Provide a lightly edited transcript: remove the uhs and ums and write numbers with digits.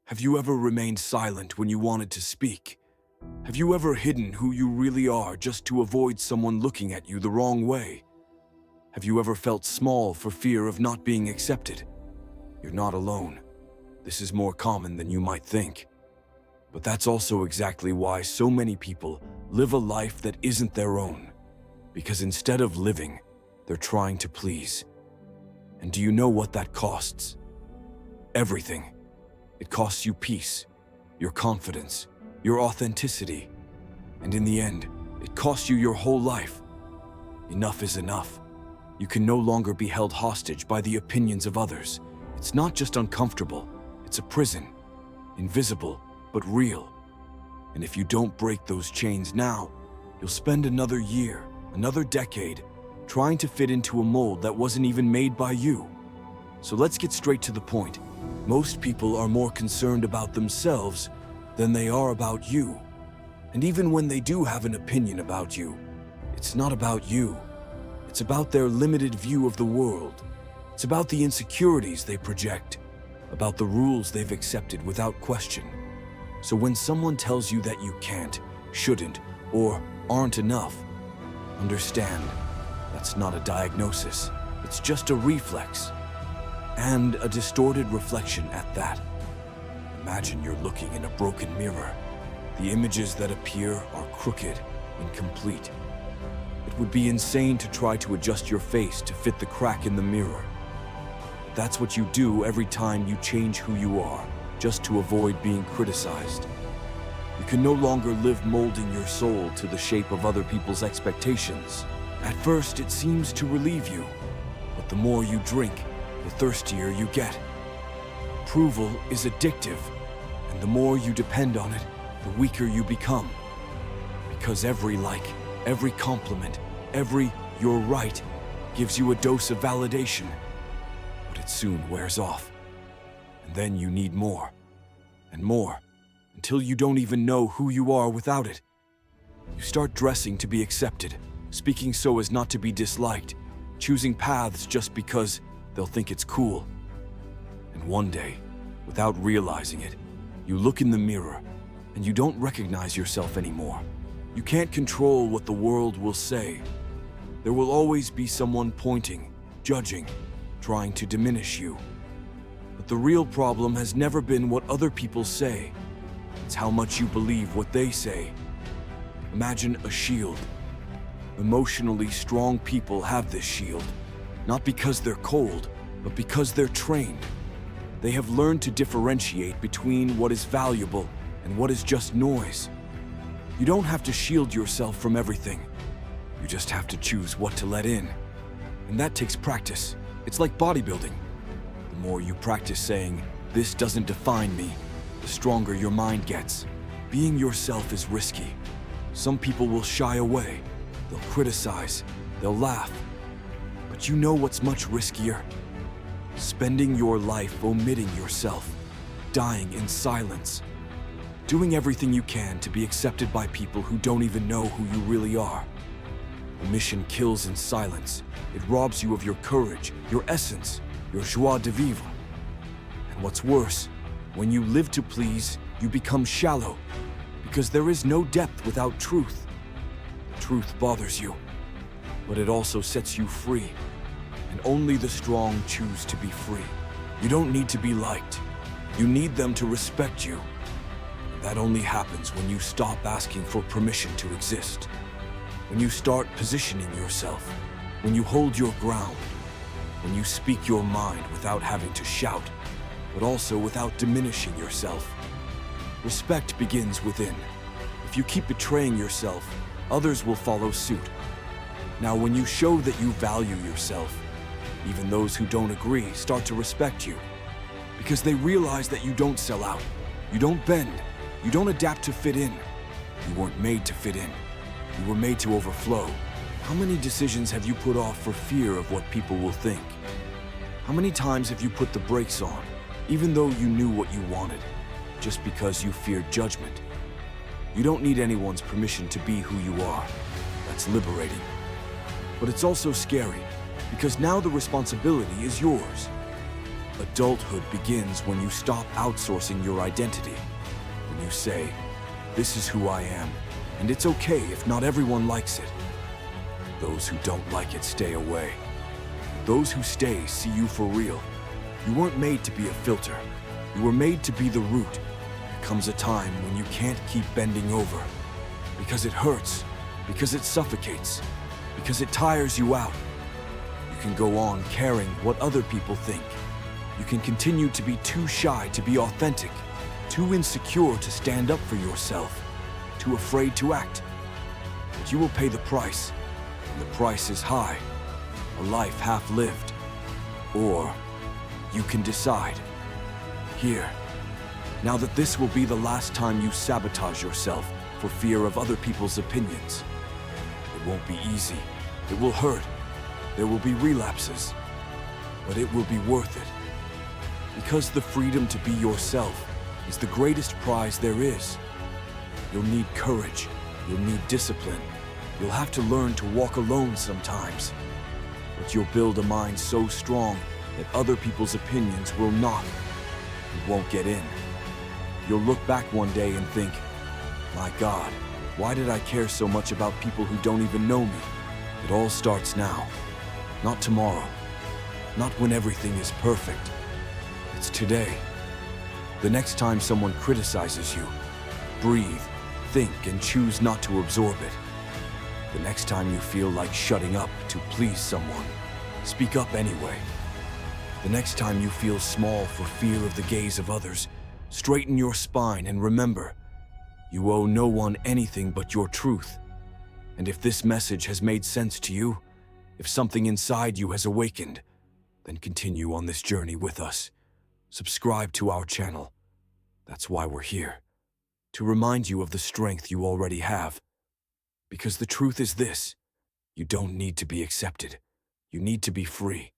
Have you ever remained silent when you wanted to speak? Have you ever hidden who you really are just to avoid someone looking at you the wrong way? Have you ever felt small for fear of not being accepted? You're not alone. This is more common than you might think. But that's also exactly why so many people live a life that isn't their own. Because instead of living, they're trying to please. And do you know what that costs? Everything. It costs you peace, your confidence, your authenticity. And in the end, it costs you your whole life. Enough is enough. You can no longer be held hostage by the opinions of others. It's not just uncomfortable, it's a prison. Invisible, but real. And if you don't break those chains now, you'll spend another year, another decade, trying to fit into a mold that wasn't even made by you. So let's get straight to the point. Most people are more concerned about themselves than they are about you. And even when they do have an opinion about you, it's not about you. It's about their limited view of the world. It's about the insecurities they project, about the rules they've accepted without question. So when someone tells you that you can't, shouldn't, or aren't enough, understand, that's not a diagnosis. It's just a reflex. And a distorted reflection at that. Imagine you're looking in a broken mirror. The images that appear are crooked, incomplete. It would be insane to try to adjust your face to fit the crack in the mirror. But that's what you do every time you change who you are, just to avoid being criticized. You can no longer live molding your soul to the shape of other people's expectations. At first, it seems to relieve you, but the more you drink, the thirstier you get. Approval is addictive, and the more you depend on it, the weaker you become. Because every like, every compliment, every "you're right" gives you a dose of validation. But it soon wears off. And then you need more, and more, until you don't even know who you are without it. You start dressing to be accepted, speaking so as not to be disliked, choosing paths just because they'll think it's cool. And one day, without realizing it, you look in the mirror and you don't recognize yourself anymore. You can't control what the world will say. There will always be someone pointing, judging, trying to diminish you. But the real problem has never been what other people say. It's how much you believe what they say. Imagine a shield. Emotionally strong people have this shield. Not because they're cold, but because they're trained. They have learned to differentiate between what is valuable and what is just noise. You don't have to shield yourself from everything. You just have to choose what to let in. And that takes practice. It's like bodybuilding. The more you practice saying, "This doesn't define me," the stronger your mind gets. Being yourself is risky. Some people will shy away. They'll criticize. They'll laugh. But you know what's much riskier? Spending your life omitting yourself, dying in silence, doing everything you can to be accepted by people who don't even know who you really are. Omission kills in silence. It robs you of your courage, your essence, your joie de vivre. And what's worse, when you live to please, you become shallow, because there is no depth without truth. Truth bothers you, but it also sets you free. And only the strong choose to be free. You don't need to be liked. You need them to respect you. And that only happens when you stop asking for permission to exist. When you start positioning yourself. When you hold your ground. When you speak your mind without having to shout, but also without diminishing yourself. Respect begins within. If you keep betraying yourself, others will follow suit. Now, when you show that you value yourself, even those who don't agree start to respect you, because they realize that you don't sell out, you don't bend, you don't adapt to fit in. You weren't made to fit in. You were made to overflow. How many decisions have you put off for fear of what people will think? How many times have you put the brakes on, even though you knew what you wanted, just because you feared judgment? You don't need anyone's permission to be who you are. That's liberating. But it's also scary, because now the responsibility is yours. Adulthood begins when you stop outsourcing your identity. When you say, "This is who I am, and it's okay if not everyone likes it." Those who don't like it stay away. Those who stay see you for real. You weren't made to be a filter. You were made to be the root. There comes a time when you can't keep bending over. Because it hurts. Because it suffocates. Because it tires you out. You can go on caring what other people think. You can continue to be too shy to be authentic. Too insecure to stand up for yourself. Too afraid to act. But you will pay the price. And the price is high. A life half lived. Or you can decide. Here, now that this will be the last time you sabotage yourself for fear of other people's opinions. It won't be easy. It will hurt. There will be relapses. But it will be worth it. Because the freedom to be yourself is the greatest prize there is. You'll need courage. You'll need discipline. You'll have to learn to walk alone sometimes. But you'll build a mind so strong that other people's opinions will not and won't get in. You'll look back one day and think, "My God, why did I care so much about people who don't even know me?" It all starts now, not tomorrow, not when everything is perfect. It's today. The next time someone criticizes you, breathe, think, and choose not to absorb it. The next time you feel like shutting up to please someone, speak up anyway. The next time you feel small for fear of the gaze of others, straighten your spine and remember, you owe no one anything but your truth. And if this message has made sense to you, if something inside you has awakened, then continue on this journey with us. Subscribe to our channel. That's why we're here. To remind you of the strength you already have. Because the truth is this: you don't need to be accepted. You need to be free.